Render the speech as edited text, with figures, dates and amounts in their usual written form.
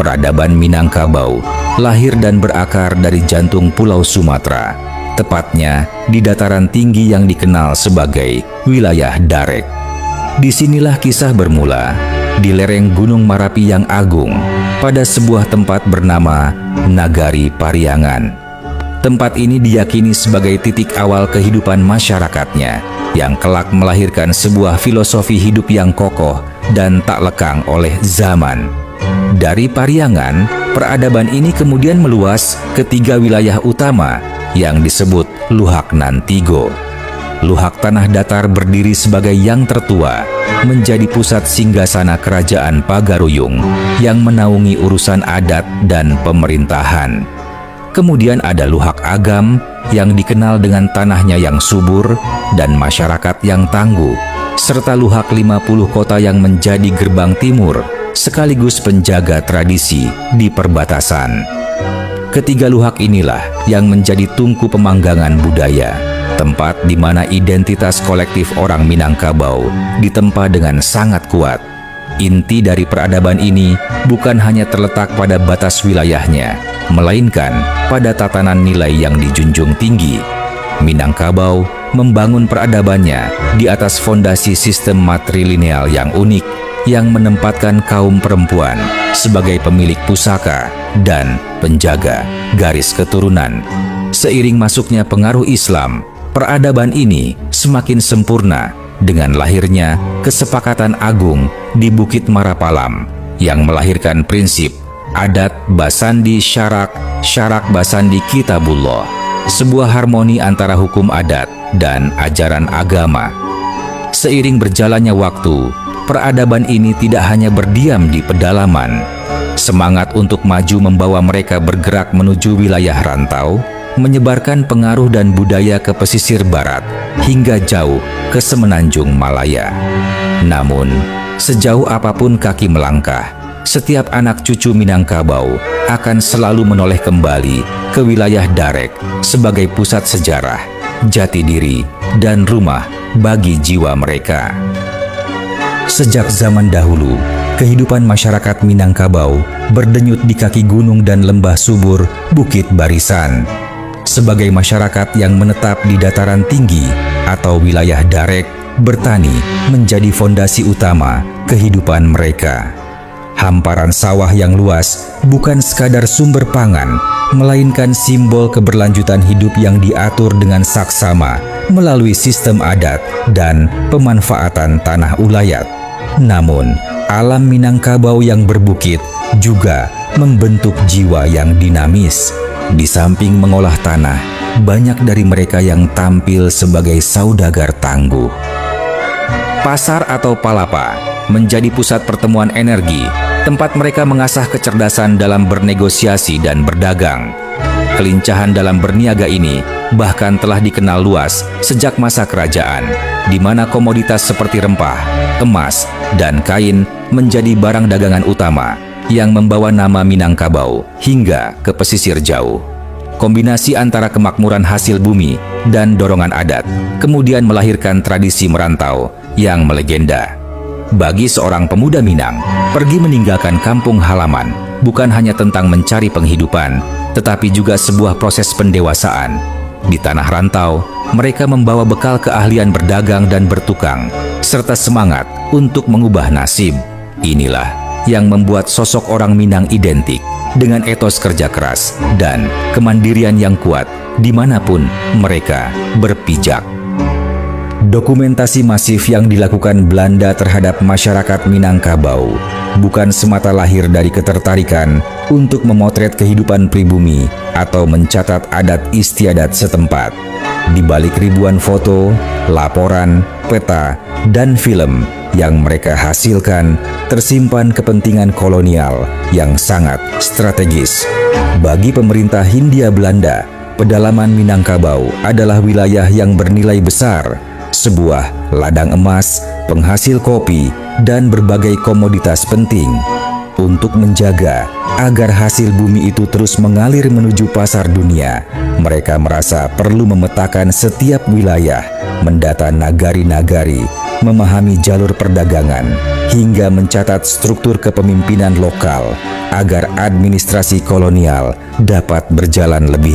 Peradaban Minangkabau lahir dan berakar dari jantung Pulau Sumatera, tepatnya di dataran tinggi yang dikenal sebagai wilayah Darek. Disinilah kisah bermula, di lereng Gunung Marapi yang agung, pada sebuah tempat bernama Nagari Pariangan. Tempat ini diyakini sebagai titik awal kehidupan masyarakatnya, yang kelak melahirkan sebuah filosofi hidup yang kokoh dan tak lekang oleh zaman. Dari Pariangan, peradaban ini kemudian meluas ke 3 wilayah utama yang disebut Luhak Nantigo. Luhak tanah datar berdiri sebagai yang tertua, menjadi pusat singgasana kerajaan Pagaruyung yang menaungi urusan adat dan pemerintahan. Kemudian ada Luhak Agam yang dikenal dengan tanahnya yang subur dan masyarakat yang tangguh, serta Luhak 50 kota yang menjadi gerbang timur sekaligus penjaga tradisi di perbatasan. Ketiga luhak inilah yang menjadi tungku pemanggangan budaya, tempat di mana identitas kolektif orang Minangkabau ditempa dengan sangat kuat. Inti dari peradaban ini bukan hanya terletak pada batas wilayahnya, melainkan pada tatanan nilai yang dijunjung tinggi. Minangkabau membangun peradabannya di atas fondasi sistem matrilineal yang unik, yang menempatkan kaum perempuan sebagai pemilik pusaka dan penjaga garis keturunan. Seiring masuknya pengaruh Islam, peradaban ini semakin sempurna dengan lahirnya kesepakatan agung di Bukit Marapalam yang melahirkan prinsip adat Basandi Syarak, Syarak Basandi Kitabullah, sebuah harmoni antara hukum adat dan ajaran agama. Seiring berjalannya waktu, peradaban ini tidak hanya berdiam di pedalaman. Semangat untuk maju membawa mereka bergerak menuju wilayah rantau, menyebarkan pengaruh dan budaya ke pesisir barat hingga jauh ke semenanjung Malaya. Namun, sejauh apapun kaki melangkah, setiap anak cucu Minangkabau akan selalu menoleh kembali ke wilayah Darek sebagai pusat sejarah, jati diri, dan rumah bagi jiwa mereka. Sejak zaman dahulu, kehidupan masyarakat Minangkabau berdenyut di kaki gunung dan lembah subur Bukit Barisan. Sebagai masyarakat yang menetap di dataran tinggi atau wilayah Darek, bertani menjadi fondasi utama kehidupan mereka. Hamparan sawah yang luas bukan sekadar sumber pangan, melainkan simbol keberlanjutan hidup yang diatur dengan saksama melalui sistem adat dan pemanfaatan tanah ulayat. Namun, alam Minangkabau yang berbukit juga membentuk jiwa yang dinamis. Di samping mengolah tanah, banyak dari mereka yang tampil sebagai saudagar tangguh. Pasar atau palapa menjadi pusat pertemuan energi, tempat mereka mengasah kecerdasan dalam bernegosiasi dan berdagang. Kelincahan dalam berniaga ini bahkan telah dikenal luas sejak masa kerajaan, di mana komoditas seperti rempah, emas, dan kain menjadi barang dagangan utama yang membawa nama Minangkabau hingga ke pesisir jauh. Kombinasi antara kemakmuran hasil bumi dan dorongan adat kemudian melahirkan tradisi merantau yang melegenda. Bagi seorang pemuda Minang, pergi meninggalkan kampung halaman bukan hanya tentang mencari penghidupan, tetapi juga sebuah proses pendewasaan. Di tanah rantau, mereka membawa bekal keahlian berdagang dan bertukang, serta semangat untuk mengubah nasib. Inilah yang membuat sosok orang Minang identik dengan etos kerja keras dan kemandirian yang kuat dimanapun mereka berpijak. Dokumentasi masif yang dilakukan Belanda terhadap masyarakat Minangkabau bukan semata lahir dari ketertarikan untuk memotret kehidupan pribumi atau mencatat adat istiadat setempat. Di balik ribuan foto, laporan, peta, dan film yang mereka hasilkan, tersimpan kepentingan kolonial yang sangat strategis. Bagi pemerintah Hindia Belanda, pedalaman Minangkabau adalah wilayah yang bernilai besar, sebuah ladang emas, penghasil kopi, dan berbagai komoditas penting. Untuk menjaga agar hasil bumi itu terus mengalir menuju pasar dunia, mereka merasa perlu memetakan setiap wilayah, mendata nagari-nagari, memahami jalur perdagangan, hingga mencatat struktur kepemimpinan lokal agar administrasi kolonial dapat berjalan lebih